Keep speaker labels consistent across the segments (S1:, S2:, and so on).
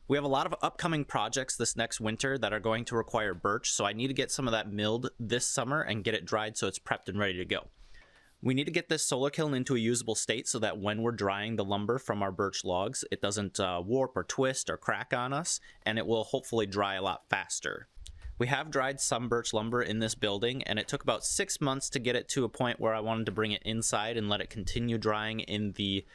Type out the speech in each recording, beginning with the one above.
S1: We have a lot of upcoming projects this next winter that are going to require birch, so I need to get some of that milled this summer and get it dried so it's prepped and ready to go. We need to get this solar kiln into a usable state so that when we're drying the lumber from our birch logs, it doesn't warp or twist or crack on us, and it will hopefully dry a lot faster. We have dried some birch lumber in this building, and it took about 6 months to get it to a point where I wanted to bring it inside and let it continue drying in the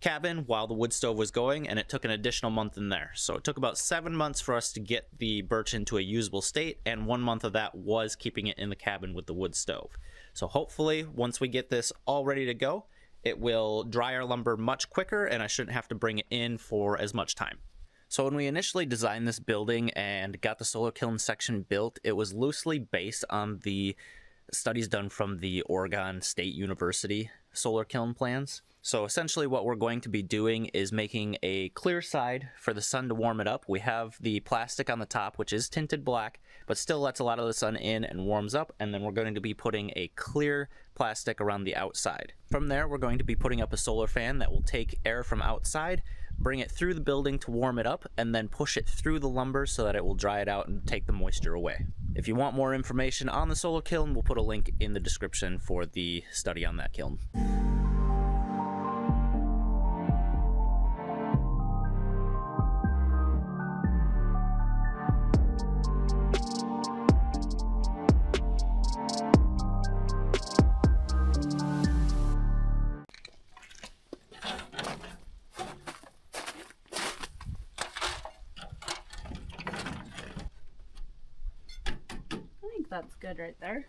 S1: cabin while the wood stove was going, and it took an additional month in there. So it took about 7 months for us to get the birch into a usable state, and 1 month of that was keeping it in the cabin with the wood stove. So hopefully once we get this all ready to go, it will dry our lumber much quicker and I shouldn't have to bring it in for as much time. So when we initially designed this building and got the solar kiln section built, it was loosely based on the studies done from the Oregon State University solar kiln plans. So essentially what we're going to be doing is making a clear side for the sun to warm it up. We have the plastic on the top, which is tinted black, but still lets a lot of the sun in and warms up, and then we're going to be putting a clear plastic around the outside. From there, we're going to be putting up a solar fan that will take air from outside, bring it through the building to warm it up, and then push it through the lumber so that it will dry it out and take the moisture away. If you want more information on the solar kiln, we'll put a link in the description for the study on that kiln.
S2: That's good right there.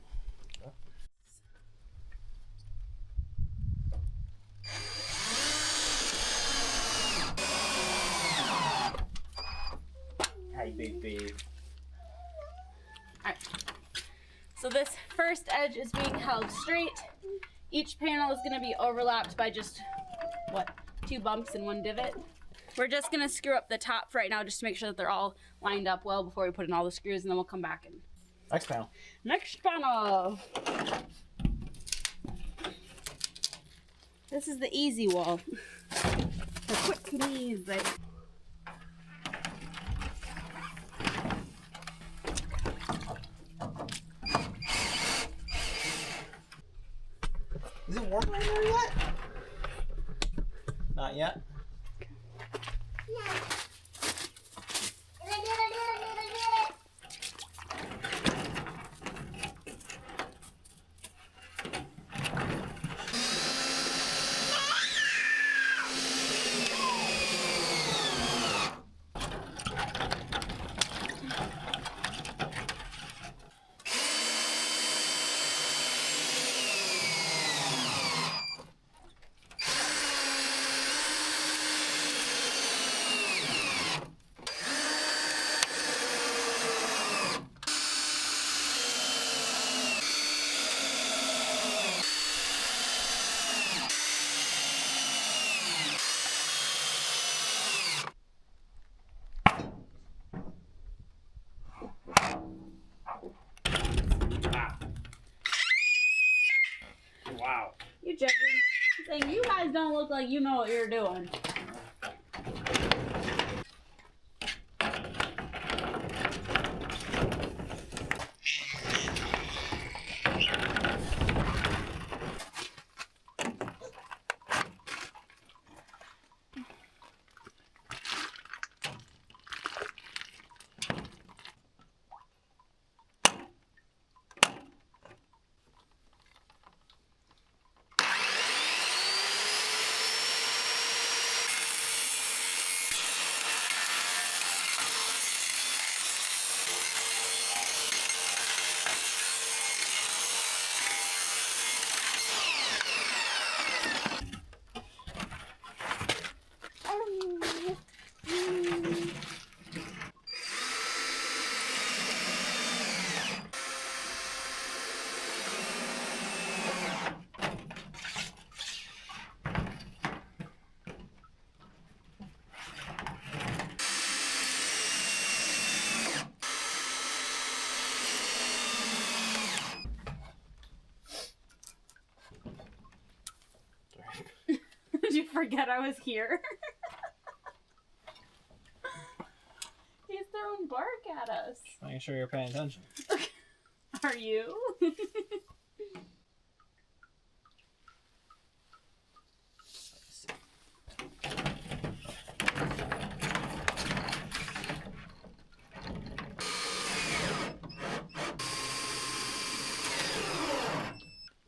S1: Hi, baby.
S2: Alright. So this first edge is being held straight. Each panel is going to be overlapped by just, 2 bumps and 1 divot. We're just going to screw up the top for right now just to make sure that they're all lined up well before we put in all the screws, and then we'll come back and
S1: Next panel.
S2: next panel. This is the easy wall. The quick and easy.
S1: Is it warm right there yet? Not yet. Wow.
S2: You judging? Saying you guys don't look like you know what you're doing. Did you forget I was here? Don't bark at us.
S3: Making sure you're paying attention.
S2: Are you?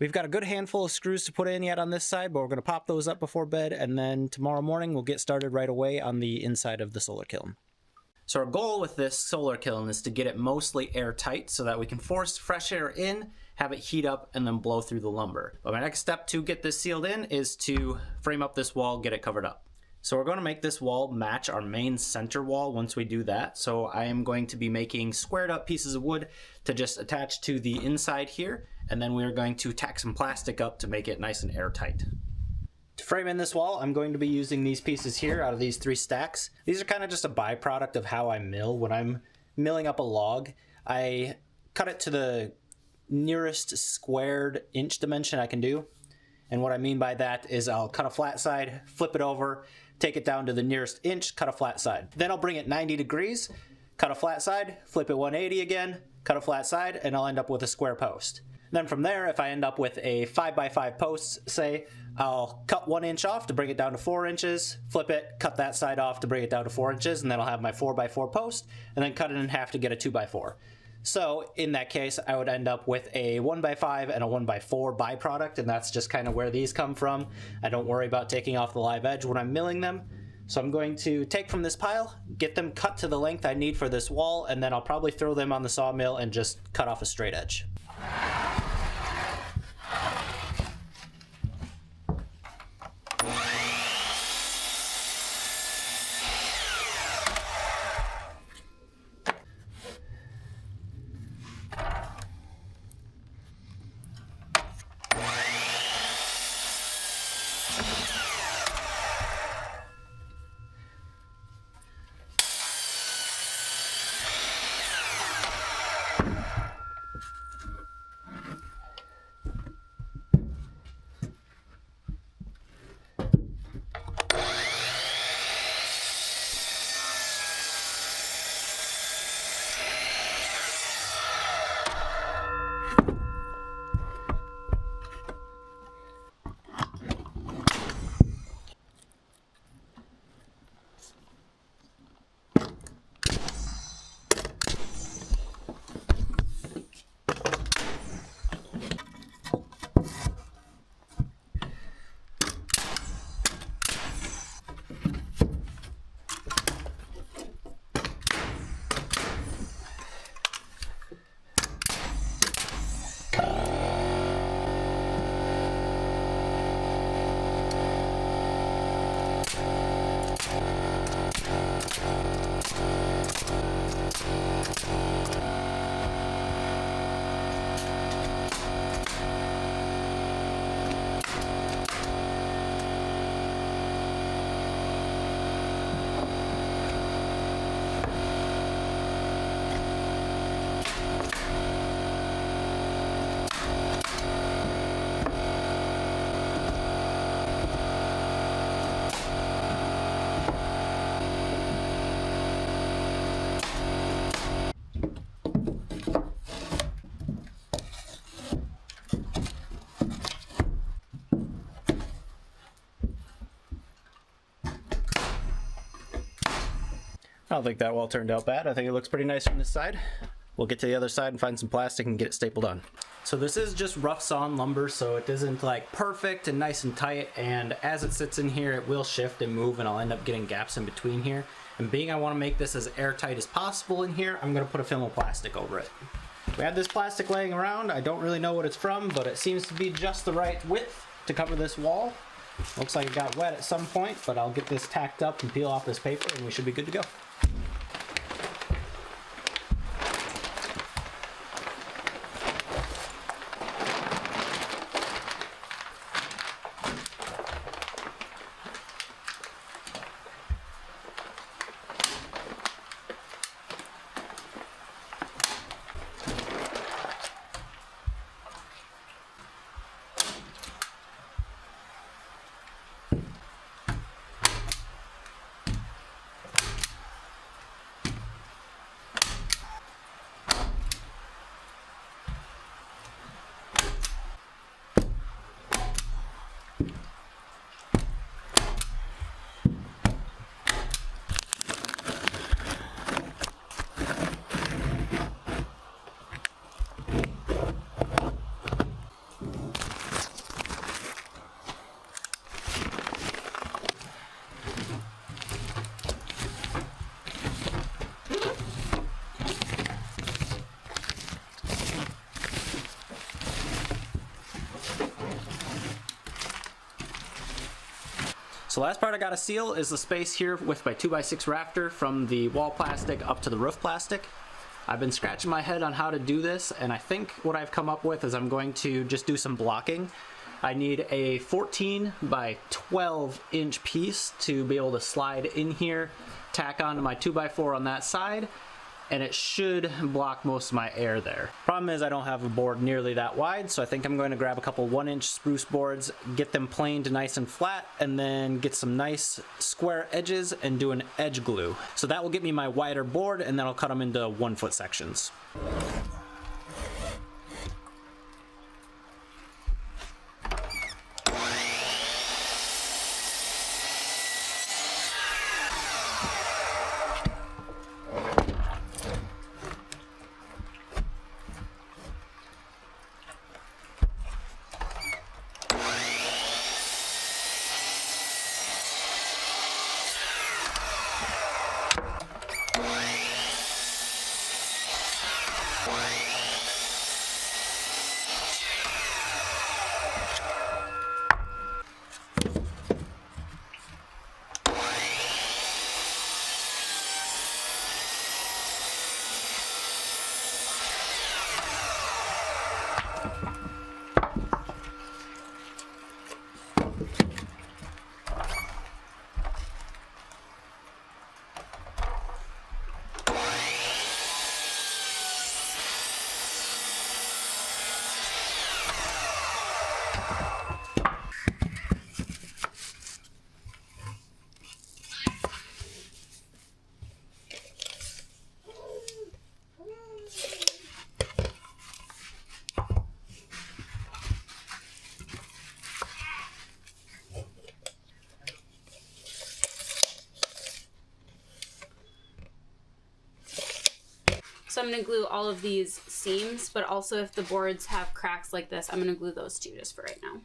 S1: We've got a good handful of screws to put in yet on this side, but we're going to pop those up before bed, and then tomorrow morning we'll get started right away on the inside of the solar kiln. So our goal with this solar kiln is to get it mostly airtight so that we can force fresh air in, have it heat up, and then blow through the lumber. But my next step to get this sealed in is to frame up this wall, get it covered up. So we're going to make this wall match our main center wall once we do that. So I am going to be making squared up pieces of wood to just attach to the inside here, and then we are going to tack some plastic up to make it nice and airtight. To frame in this wall, I'm going to be using these pieces here out of these 3 stacks. These are kind of just a byproduct of how I mill. When I'm milling up a log, I cut it to the nearest squared inch dimension I can do. And what I mean by that is I'll cut a flat side, flip it over, take it down to the nearest inch, cut a flat side. Then I'll bring it 90 degrees, cut a flat side, flip it 180 again, cut a flat side, and I'll end up with a square post. Then from there, if I end up with a 5x5 post, say, I'll cut 1 inch off to bring it down to 4 inches, flip it, cut that side off to bring it down to 4 inches, and then I'll have my 4x4 post, and then cut it in half to get a 2x4. So in that case, I would end up with a 1x5 and a 1x4 byproduct, and that's just kind of where these come from. I don't worry about taking off the live edge when I'm milling them. So I'm going to take from this pile, get them cut to the length I need for this wall, and then I'll probably throw them on the sawmill and just cut off a straight edge. I don't think that wall turned out bad. I think it looks pretty nice from this side. We'll get to the other side and find some plastic and get it stapled on. So this is just rough sawn lumber, so it isn't like perfect and nice and tight, and as it sits in here it will shift and move, and I'll end up getting gaps in between here. And being I want to make this as airtight as possible in here, I'm going to put a film of plastic over it. We have this plastic laying around. I don't really know what it's from, but it seems to be just the right width to cover this wall. Looks like it got wet at some point, but I'll get this tacked up and peel off this paper and we should be good to go. So last part I gotta seal is the space here with my 2x6 rafter from the wall plastic up to the roof plastic. I've been scratching my head on how to do this, and I think what I've come up with is I'm going to just do some blocking. I need a 14 by 12 inch piece to be able to slide in here, tack onto my 2x4 on that side, and it should block most of my air there. Problem is I don't have a board nearly that wide, so I think I'm going to grab a couple 1-inch spruce boards, get them planed nice and flat, and then get some nice square edges and do an edge glue. So that will get me my wider board, and then I'll cut them into 1-foot sections.
S2: So I'm going to glue all of these seams, but also if the boards have cracks like this, I'm going to glue those too just for right now.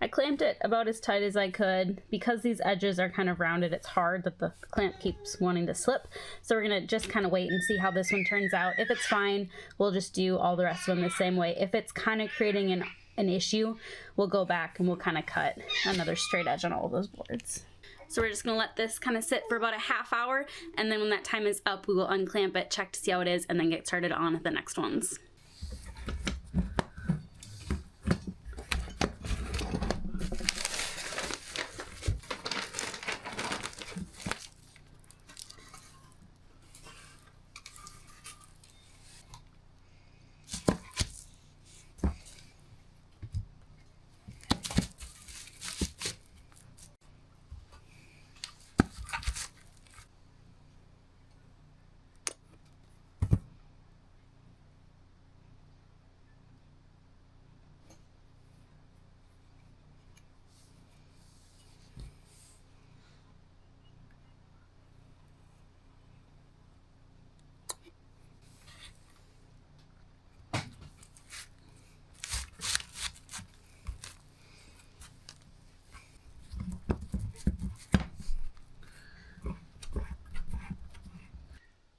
S2: I clamped it about as tight as I could. Because these edges are kind of rounded, it's hard that the clamp keeps wanting to slip. So we're gonna just kind of wait and see how this one turns out. If it's fine, we'll just do all the rest of them the same way. If it's kind of creating an issue, we'll go back and we'll kind of cut another straight edge on all of those boards. So we're just gonna let this kind of sit for about a half hour, and then when that time is up, we will unclamp it, check to see how it is, and then get started on the next ones.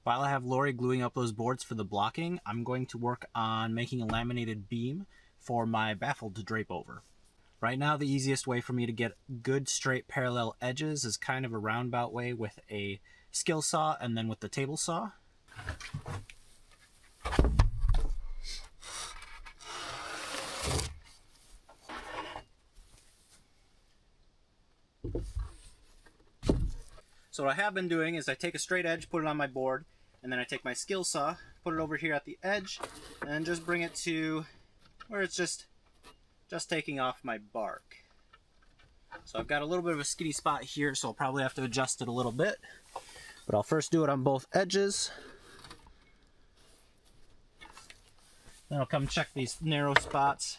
S1: While I have Lori gluing up those boards for the blocking, I'm going to work on making a laminated beam for my baffle to drape over. Right now, the easiest way for me to get good straight parallel edges is kind of a roundabout way with a skill saw and then with the table saw. So what I have been doing is I take a straight edge, put it on my board, and then I take my skill saw, put it over here at the edge, and just bring it to where it's just taking off my bark. So I've got a little bit of a skinny spot here, so I'll probably have to adjust it a little bit. But I'll first do it on both edges. Then I'll come check these narrow spots.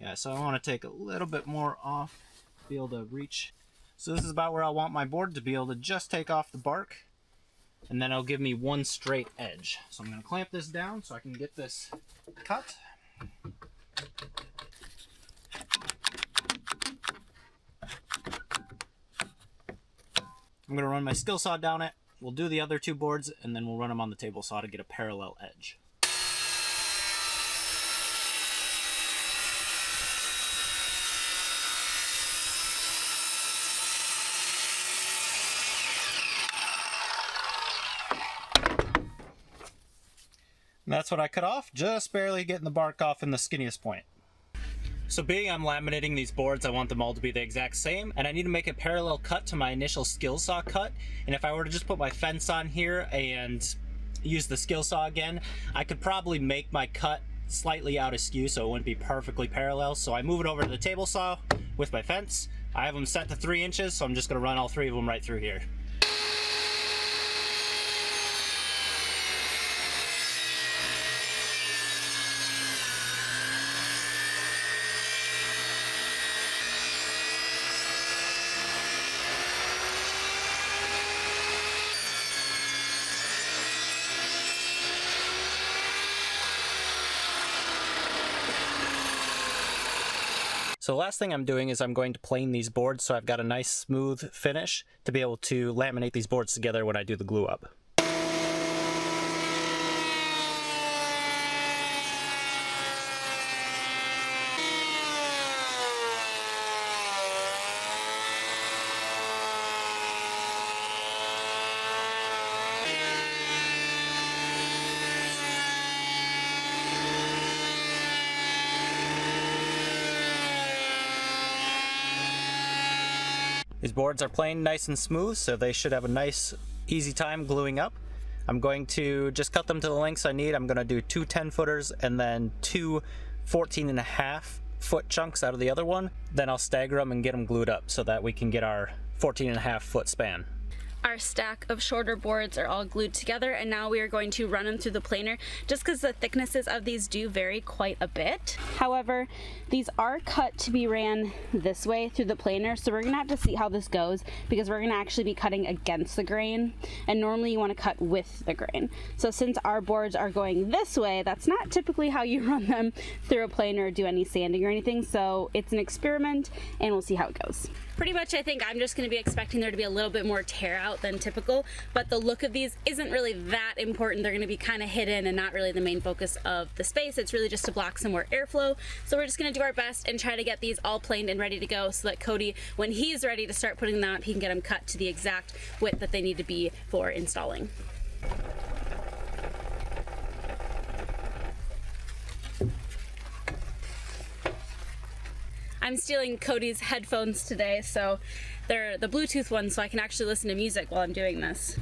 S1: Yeah, so I want to take a little bit more off to be able to reach. So this is about where I want my board to be able to just take off the bark. And then it'll give me one straight edge. So I'm going to clamp this down so I can get this cut. I'm going to run my skill saw down it. We'll do the other two boards and then we'll run them on the table saw to get a parallel edge. And that's what I cut off, just barely getting the bark off in the skinniest point. So being I'm laminating these boards, I want them all to be the exact same, and I need to make a parallel cut to my initial skill saw cut. And if I were to just put my fence on here and use the skill saw again, I could probably make my cut slightly out askew so it wouldn't be perfectly parallel. So I move it over to the table saw with my fence. I have them set to 3 inches, so I'm just gonna run all 3 of them right through here. So the last thing I'm doing is I'm going to plane these boards so I've got a nice smooth finish to be able to laminate these boards together when I do the glue up. These boards are planed nice and smooth, so they should have a nice, easy time gluing up. I'm going to just cut them to the lengths I need. I'm going to do 2 10-footers and then 2 14.5-foot chunks out of the other one. Then I'll stagger them and get them glued up so that we can get our 14.5-foot span.
S2: Our stack of shorter boards are all glued together, and now we are going to run them through the planer just because the thicknesses of these do vary quite a bit. However, these are cut to be ran this way through the planer, so we're gonna have to see how this goes because we're gonna actually be cutting against the grain, and normally you want to cut with the grain. So since our boards are going this way, that's not typically how you run them through a planer or do any sanding or anything, so it's an experiment and we'll see how it goes. Pretty much I think I'm just going to be expecting there to be a little bit more tear out than typical, but the look of these isn't really that important. They're going to be kind of hidden and not really the main focus of the space. It's really just to block some more airflow. So we're just going to do our best and try to get these all planed and ready to go so that Cody, when he's ready to start putting them up, he can get them cut to the exact width that they need to be for installing. I'm stealing Cody's headphones today, so they're the Bluetooth ones, so I can actually listen to music while I'm doing this.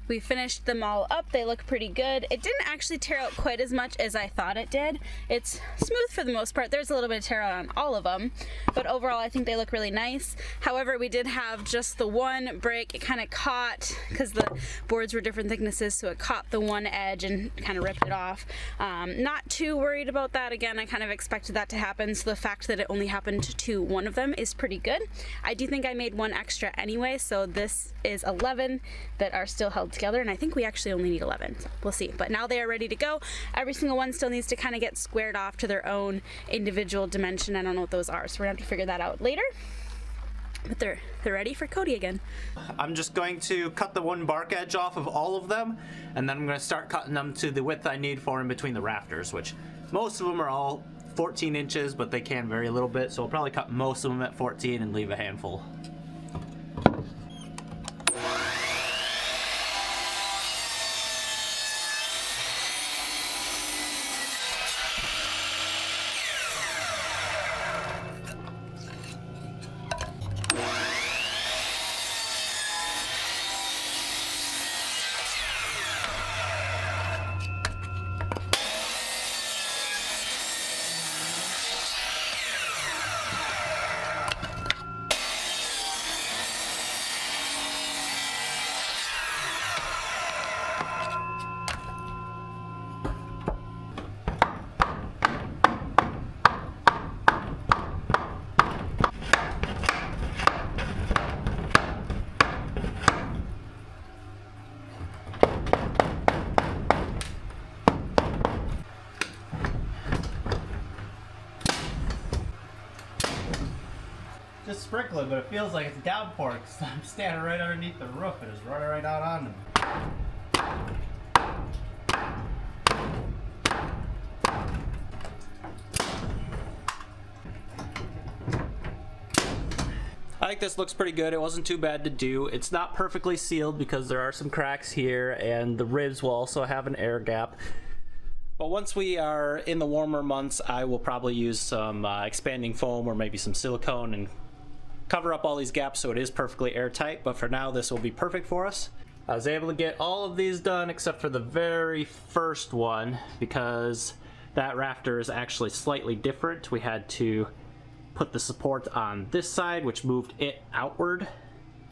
S2: We finished them all up. They look pretty good. It didn't actually tear out quite as much as I thought it did. It's smooth for the most part. There's a little bit of tear out on all of them, but overall I think they look really nice. However, we did have just the one break. It kind of caught, because the boards were different thicknesses, so it caught the one edge and kind of ripped it off. Not too worried about that. Again, I kind of expected that to happen, so the fact that it only happened to one of them is pretty good. I do think I made one extra anyway, so this is 11 that are still held together, and I think we actually only need 11, so we'll see. But now they are ready to go. Every single one still needs to kind of get squared off to their own individual dimension. I don't know what those are, so we're gonna have to figure that out later. But they're ready for Cody again.
S1: I'm just going to cut the one bark edge off of all of them, and then I'm going to start cutting them to the width I need for in between the rafters, which most of them are all 14 inches, but they can vary a little bit, so I'll probably cut most of them at 14 and leave a handful. Just sprinkle it, but it feels like it's downpour because I'm standing right underneath the roof and it's running right out on them. I think this looks pretty good. It wasn't too bad to do. It's not perfectly sealed because there are some cracks here, and the ribs will also have an air gap. But once we are in the warmer months, I will probably use some expanding foam or maybe some silicone and cover up all these gaps so it is perfectly airtight. But for now, this will be perfect for us. I was able to get all of these done except for the very first one because that rafter is actually slightly different. We had to put the support on this side, which moved it outward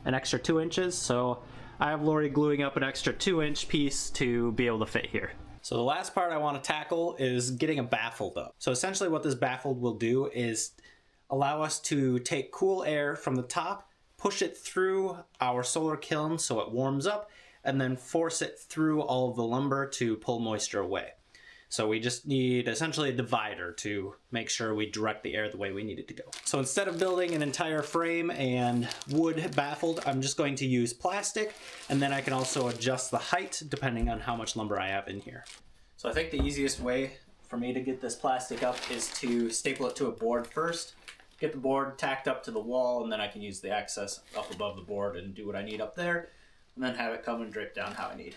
S1: an extra 2 inches. So I have Lori gluing up an extra 2-inch piece to be able to fit here. So the last part I want to tackle is getting a baffled up. So essentially what this baffled will do is allow us to take cool air from the top, push it through our solar kiln so it warms up, and then force it through all of the lumber to pull moisture away. So we just need essentially a divider to make sure we direct the air the way we need it to go. So instead of building an entire frame and wood baffled, I'm just going to use plastic, and then I can also adjust the height depending on how much lumber I have in here. So I think the easiest way for me to get this plastic up is to staple it to a board first, get the board tacked up to the wall, and then I can use the excess up above the board and do what I need up there, and then have it come and drape down how I need.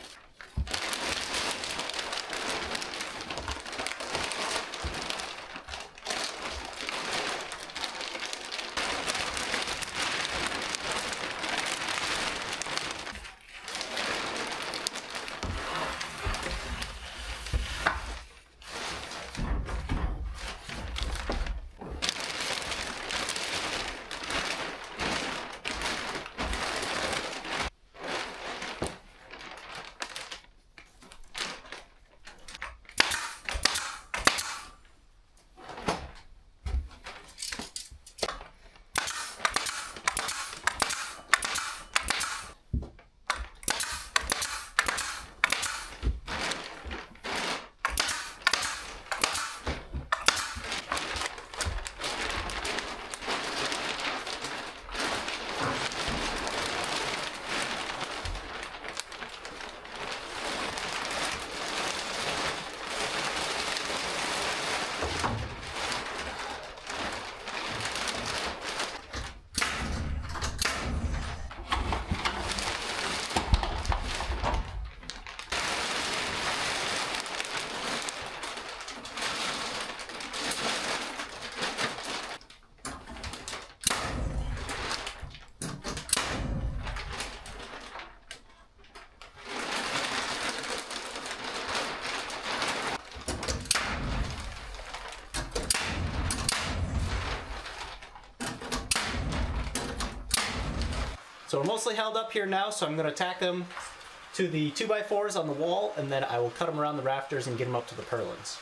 S1: So we're mostly held up here now, so I'm gonna tack them to the 2x4s on the wall, and then I will cut them around the rafters and get them up to the purlins.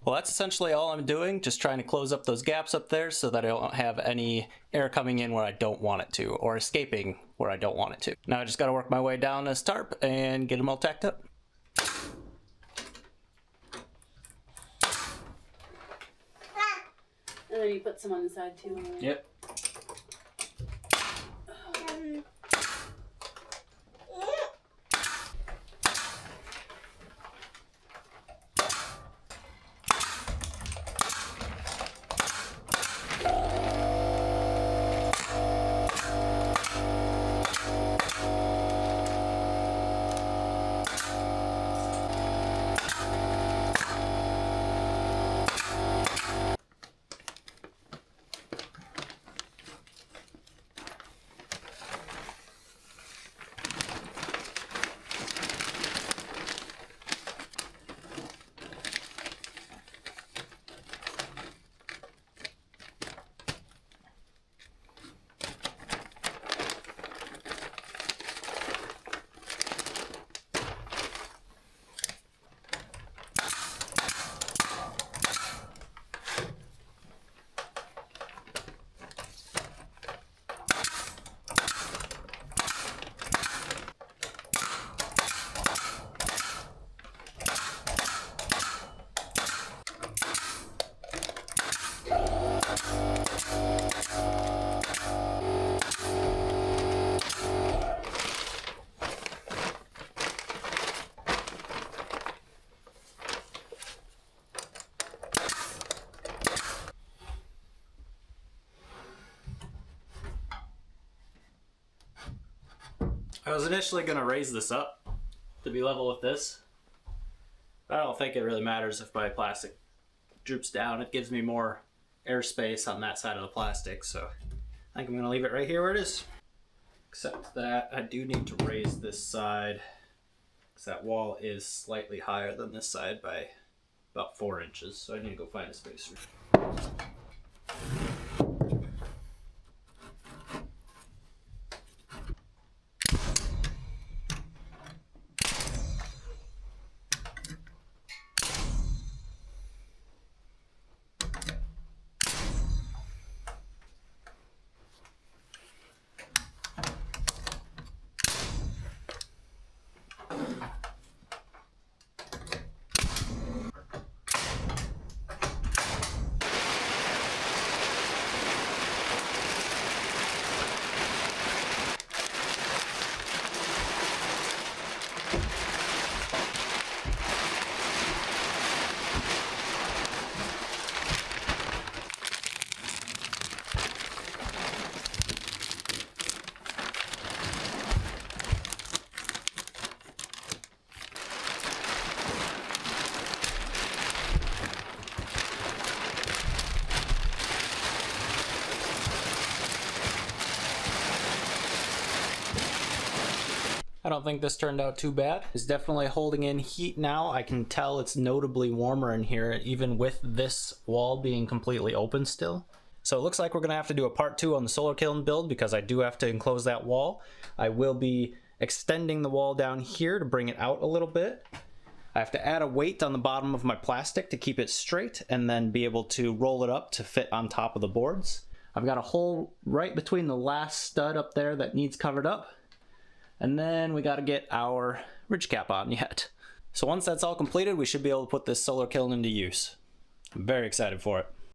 S1: Well, that's essentially all I'm doing, just trying to close up those gaps up there so that I don't have any air coming in where I don't want it to, or escaping where I don't want it to. Now I just gotta work my way down this tarp and get them all tacked up.
S2: And then you put some on the side too.
S1: Yep. I was initially going to raise this up to be level with this, but I don't think it really matters if my plastic droops down. It gives me more airspace on that side of the plastic, so I think I'm going to leave it right here where it is. Except that I do need to raise this side, because that wall is slightly higher than this side by about 4 inches, so I need to go find a spacer. I don't think this turned out too bad. It's definitely holding in heat now. I can tell it's notably warmer in here, even with this wall being completely open still. So it looks like we're gonna have to do a part 2 on the solar kiln build, because I do have to enclose that wall. I will be extending the wall down here to bring it out a little bit. I have to add a weight on the bottom of my plastic to keep it straight, and then be able to roll it up to fit on top of the boards. I've got a hole right between the last stud up there that needs covered up. And then we got to get our ridge cap on yet. So once that's all completed, we should be able to put this solar kiln into use. I'm very excited for it.